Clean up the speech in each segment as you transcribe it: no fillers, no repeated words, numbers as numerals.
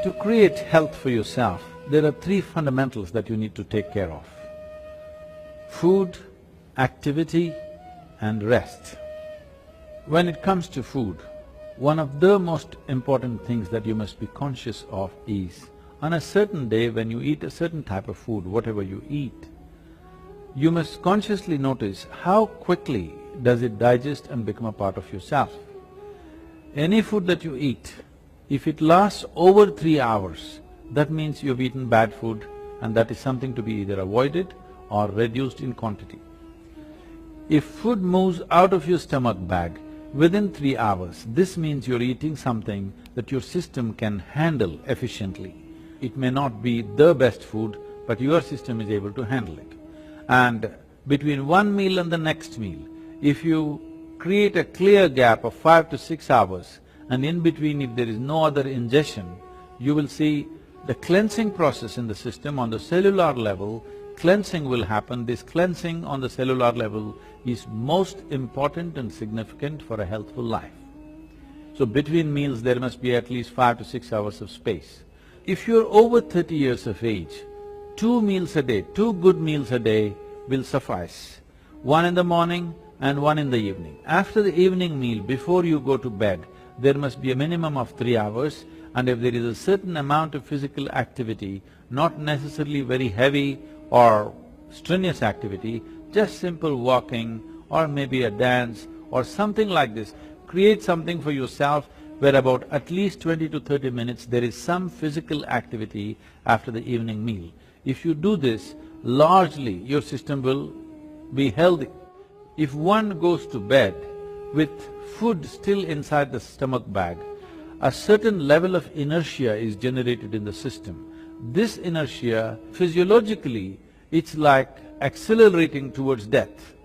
To create health for yourself, there are three fundamentals that you need to take care of: food, activity and rest. When it comes to food, one of the most important things that you must be conscious of is, on a certain day when you eat a certain type of food, whatever you eat, you must consciously notice how quickly does it digest and become a part of yourself. Any food that you eat, if it lasts over 3 hours, that means you've eaten bad food, and that is something to be either avoided or reduced in quantity. If food moves out of your stomach bag within 3 hours, this means you're eating something that your system can handle efficiently. It may not be the best food, but your system is able to handle it. And between one meal and the next meal, if you create a clear gap of 5 to 6 hours, and in between if there is no other ingestion, you will see the cleansing process in the system on the cellular level, cleansing will happen. This cleansing on the cellular level is most important and significant for a healthful life. So between meals there must be at least 5 to 6 hours of space. If you're over 30 years of age, 2 meals a day, 2 good meals a day will suffice. One in the morning and one in the evening. After the evening meal, before you go to bed, there must be a minimum of 3 hours, and if there is a certain amount of physical activity, not necessarily very heavy or strenuous activity, just simple walking or maybe a dance or something like this, create something for yourself where about at least 20 to 30 minutes there is some physical activity after the evening meal. If you do this, largely your system will be healthy. If one goes to bed with food still inside the stomach bag, a certain level of inertia is generated in the system. This inertia, physiologically, it's like accelerating towards death.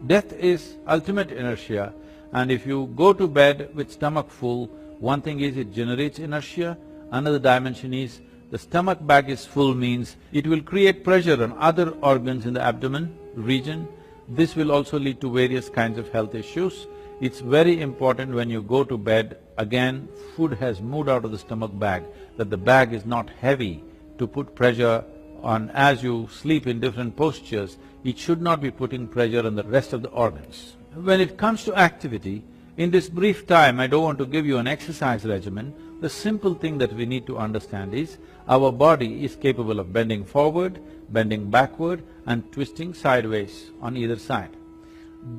Death is ultimate inertia, and if you go to bed with stomach full, one thing is it generates inertia, another dimension is the stomach bag is full means it will create pressure on other organs in the abdomen region. This will also lead to various kinds of health issues. It's very important when you go to bed, again, food has moved out of the stomach bag, that the bag is not heavy to put pressure on as you sleep in different postures. It should not be putting pressure on the rest of the organs. When it comes to activity, in this brief time, I don't want to give you an exercise regimen. The simple thing that we need to understand is, our body is capable of bending forward, bending backward and twisting sideways on either side.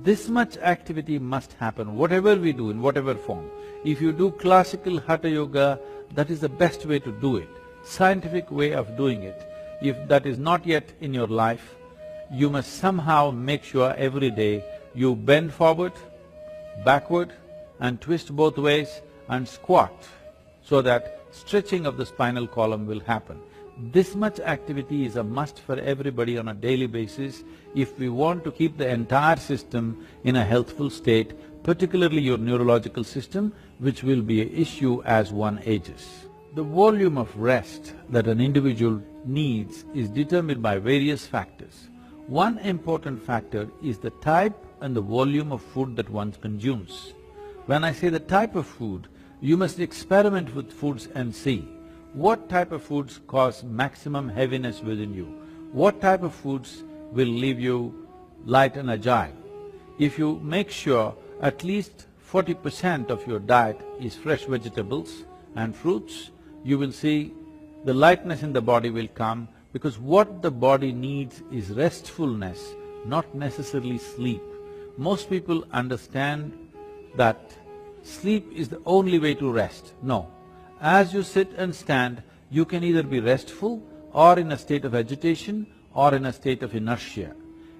This much activity must happen, whatever we do, in whatever form. If you do classical hatha yoga, that is the best way to do it, scientific way of doing it. If that is not yet in your life, you must somehow make sure every day you bend forward, backward and twist both ways and squat, so that stretching of the spinal column will happen. This much activity is a must for everybody on a daily basis if we want to keep the entire system in a healthful state, particularly your neurological system, which will be an issue as one ages. The volume of rest that an individual needs is determined by various factors. One important factor is the type and the volume of food that one consumes. When I say the type of food, you must experiment with foods and see what type of foods cause maximum heaviness within you, what type of foods will leave you light and agile. If you make sure at least 40% of your diet is fresh vegetables and fruits, you will see the lightness in the body will come, because what the body needs is restfulness, not necessarily sleep. Most people understand that sleep is the only way to rest. No. As you sit and stand, you can either be restful or in a state of agitation or in a state of inertia.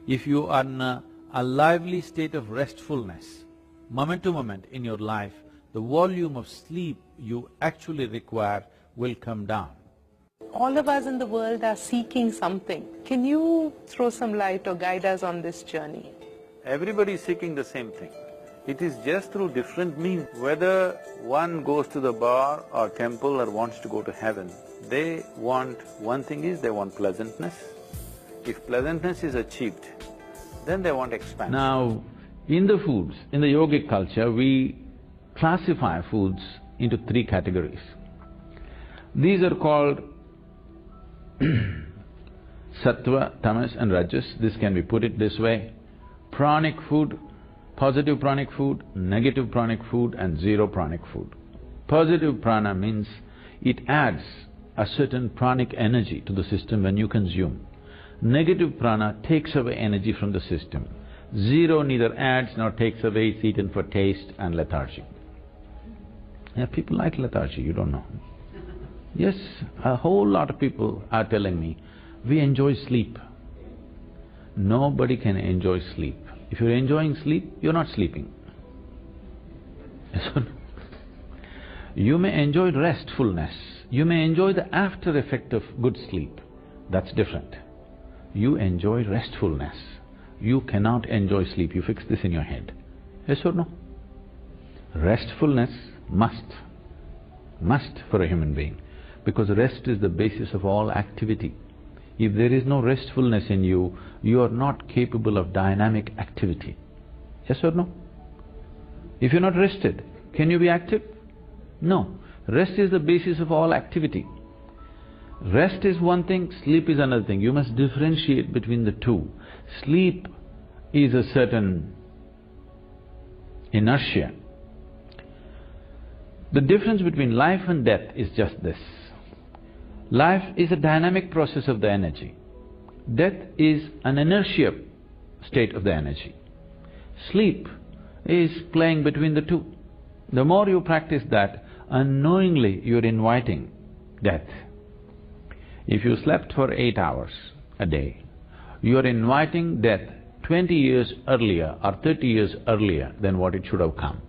If you are in a lively state of restfulness, moment to moment in your life, the volume of sleep you actually require will come down. All of us in the world are seeking something. Can you throw some light or guide us on this journey? Everybody is seeking the same thing. It is just through different means. Whether one goes to the bar or temple or wants to go to heaven, they want… one thing is they want pleasantness. If pleasantness is achieved, then they want expansion. Now, in the foods, in the yogic culture, we classify foods into 3 categories. These are called sattva, tamas and rajas. This can be put it this way. Pranic food, positive pranic food, negative pranic food and zero pranic food. Positive prana means it adds a certain pranic energy to the system when you consume. Negative prana takes away energy from the system. Zero neither adds nor takes away, it's eaten for taste and lethargy. Yeah, people like lethargy, you don't know. Yes, a whole lot of people are telling me, we enjoy sleep. Nobody can enjoy sleep. If you're enjoying sleep, you're not sleeping. Yes or no? You may enjoy restfulness, you may enjoy the after effect of good sleep, that's different. You enjoy restfulness, you cannot enjoy sleep, you fix this in your head. Yes or no? Restfulness must for a human being, because rest is the basis of all activity. If there is no restfulness in you, you are not capable of dynamic activity. Yes or no? If you're not rested, can you be active? No. Rest is the basis of all activity. Rest is one thing, sleep is another thing. You must differentiate between the two. Sleep is a certain inertia. The difference between life and death is just this. Life is a dynamic process of the energy. Death is an inertia state of the energy. Sleep is playing between the two. The more you practice that, unknowingly you're inviting death. If you slept for 8 hours a day, you're inviting death 20 years earlier or 30 years earlier than what it should have come.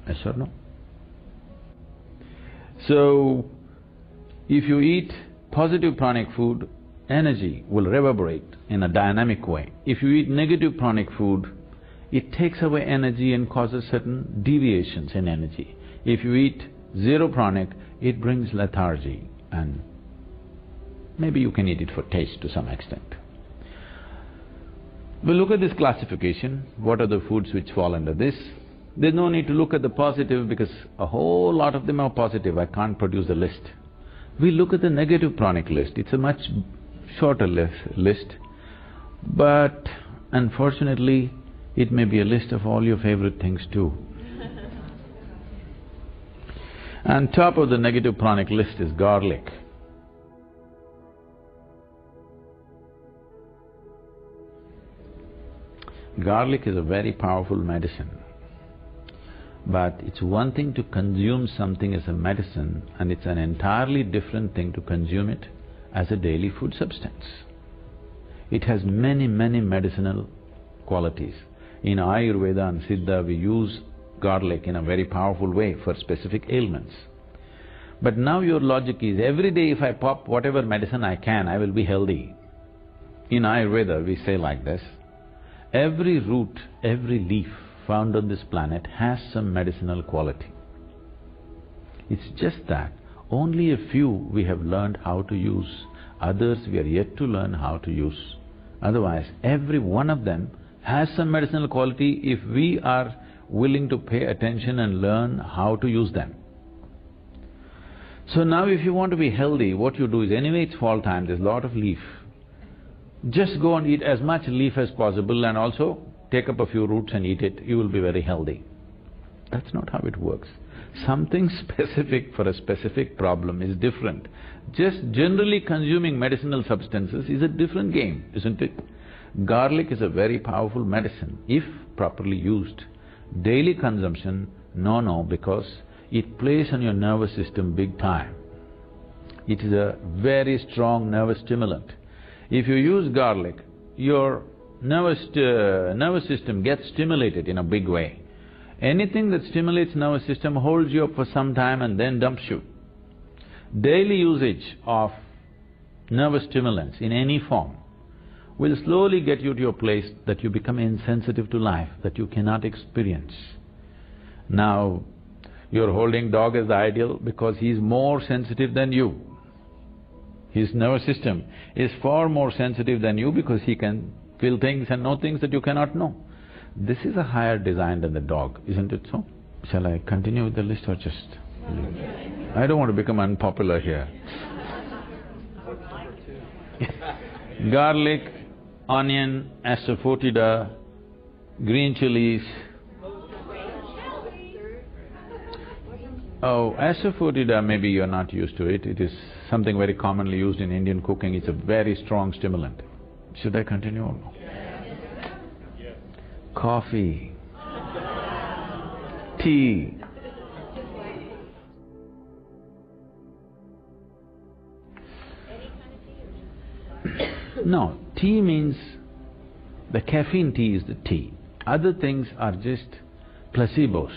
Yes or no? So, if you eat positive pranic food, energy will reverberate in a dynamic way. If you eat negative pranic food, it takes away energy and causes certain deviations in energy. If you eat zero pranic, it brings lethargy and maybe you can eat it for taste to some extent. We'll look at this classification, what are the foods which fall under this. There's no need to look at the positive because a whole lot of them are positive, I can't produce a list. We look at the negative pranic list, it's a much shorter list, but unfortunately, it may be a list of all your favorite things too. On top of the negative pranic list is garlic. Garlic is a very powerful medicine. But it's one thing to consume something as a medicine and it's an entirely different thing to consume it as a daily food substance. It has many medicinal qualities. In Ayurveda and Siddha, we use garlic in a very powerful way for specific ailments. But now your logic is, every day if I pop whatever medicine I can, I will be healthy. In Ayurveda, we say like this, every root, every leaf found on this planet has some medicinal quality. It's just that only a few we have learned how to use, others we are yet to learn how to use. Otherwise, every one of them has some medicinal quality if we are willing to pay attention and learn how to use them. So now if you want to be healthy, what you do is, anyway it's fall time, there's a lot of leaf. Just go and eat as much leaf as possible and also take up a few roots and eat it, you will be very healthy. That's not how it works. Something specific for a specific problem is different. Just generally consuming medicinal substances is a different game, isn't it? Garlic is a very powerful medicine, if properly used. Daily consumption, no, because it plays on your nervous system big time. It is a very strong nervous stimulant. If you use garlic, your nervous system gets stimulated in a big way. Anything that stimulates nervous system holds you up for some time and then dumps you. Daily usage of nervous stimulants in any form will slowly get you to a place that you become insensitive to life, that you cannot experience. Now, you're holding dog as the ideal because he's more sensitive than you. His nervous system is far more sensitive than you because he can feel things and know things that you cannot know. This is a higher design than the dog, isn't it so? Shall I continue with the list or just leave? I don't want to become unpopular here. Garlic, onion, asafoetida, green chilies. Oh, asafoetida, maybe you're not used to it. It is something very commonly used in Indian cooking. It's a very strong stimulant. Should I continue or no? Coffee, tea. No, tea means the caffeine tea is the tea. Other things are just placebos,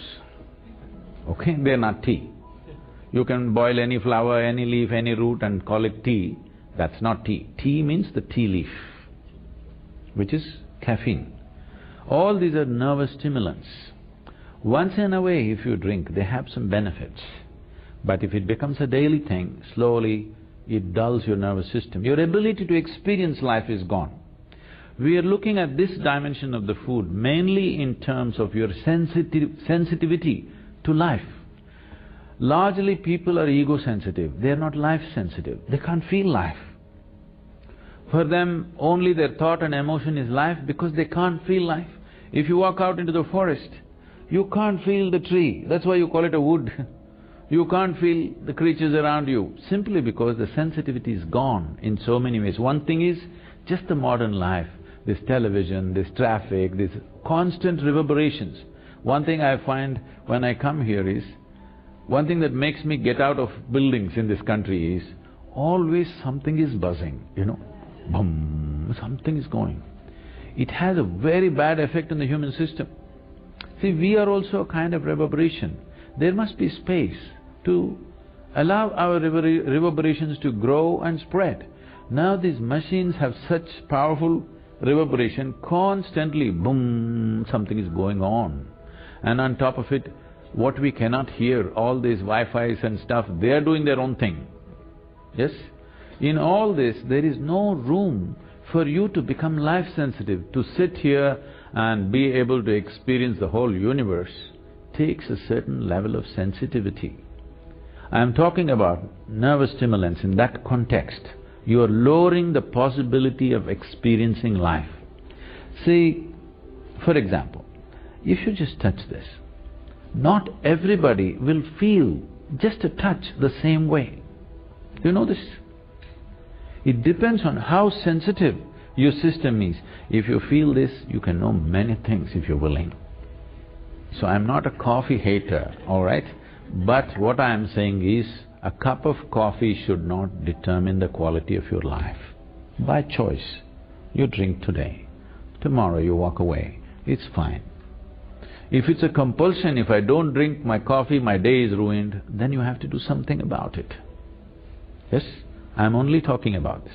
okay? They're not tea. You can boil any flower, any leaf, any root and call it tea. That's not tea. Tea means the tea leaf, which is caffeine. All these are nervous stimulants. Once in a way if you drink, they have some benefits. But if it becomes a daily thing, slowly it dulls your nervous system. Your ability to experience life is gone. We are looking at this dimension of the food mainly in terms of your sensitivity to life. Largely people are ego-sensitive, they are not life-sensitive, they can't feel life. For them, only their thought and emotion is life because they can't feel life. If you walk out into the forest, you can't feel the tree, that's why you call it a wood. You can't feel the creatures around you, simply because the sensitivity is gone in so many ways. One thing is just the modern life, this television, this traffic, these constant reverberations. One thing I find when I come here is, one thing that makes me get out of buildings in this country is, always something is buzzing, you know, boom, something is going. It has a very bad effect on the human system. See, we are also a kind of reverberation. There must be space to allow our reverberations to grow and spread. Now these machines have such powerful reverberation, constantly boom, something is going on. And on top of it, what we cannot hear, all these Wi-Fis and stuff, they are doing their own thing. Yes? In all this, there is no room for you to become life-sensitive. To sit here and be able to experience the whole universe takes a certain level of sensitivity. I am talking about nervous stimulants in that context. You are lowering the possibility of experiencing life. See, for example, if you just touch this, not everybody will feel just a touch the same way. Do you know this? It depends on how sensitive your system is. If you feel this, you can know many things if you're willing. So I'm not a coffee hater, all right? But what I am saying is, a cup of coffee should not determine the quality of your life. By choice, you drink today, tomorrow you walk away, it's fine. If it's a compulsion, if I don't drink my coffee, my day is ruined, then you have to do something about it. Yes? I'm only talking about this.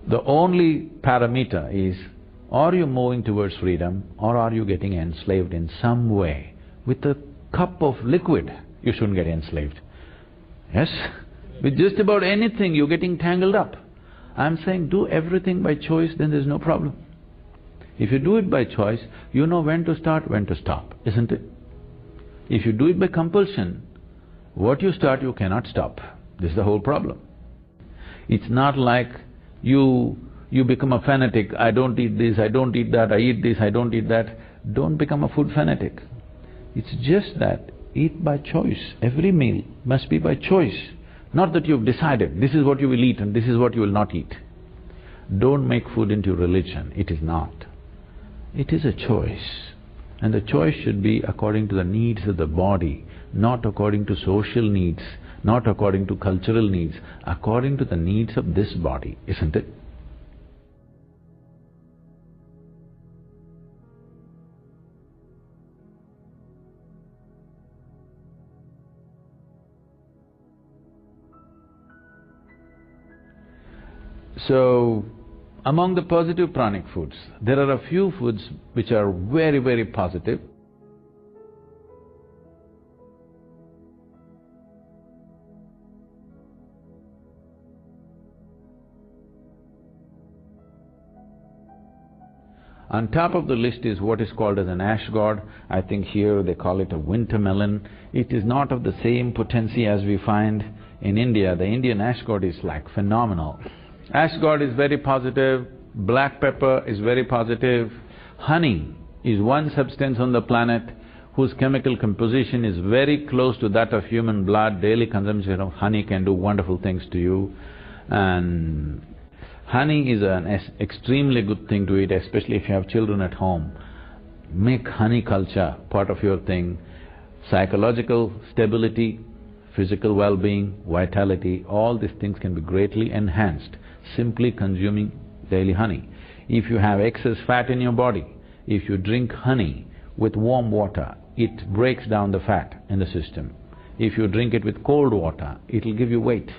The only parameter is, are you moving towards freedom or are you getting enslaved in some way? With a cup of liquid, you shouldn't get enslaved. Yes? With just about anything, you're getting tangled up. I'm saying do everything by choice, then there's no problem. If you do it by choice, you know when to start, when to stop, isn't it? If you do it by compulsion, what you start, you cannot stop. This is the whole problem. It's not like you become a fanatic, I don't eat this, I don't eat that, I eat this, I don't eat that. Don't become a food fanatic. It's just that eat by choice. Every meal must be by choice. Not that you've decided, this is what you will eat and this is what you will not eat. Don't make food into religion, it is not. It is a choice. And the choice should be according to the needs of the body, not according to social needs, not according to cultural needs, according to the needs of this body, isn't it? So, among the positive pranic foods, there are a few foods which are very, very positive. On top of the list is what is called as an ash god. I think here they call it a winter melon. It is not of the same potency as we find in India. The Indian ash god is like phenomenal. Ash god is very positive, black pepper is very positive. Honey is one substance on the planet whose chemical composition is very close to that of human blood. Daily consumption of honey can do wonderful things to you. And honey is an extremely good thing to eat, especially if you have children at home. Make honey culture part of your thing. Psychological stability, physical well-being, vitality, all these things can be greatly enhanced simply consuming daily honey. If you have excess fat in your body, if you drink honey with warm water, it breaks down the fat in the system. If you drink it with cold water, it'll give you weight.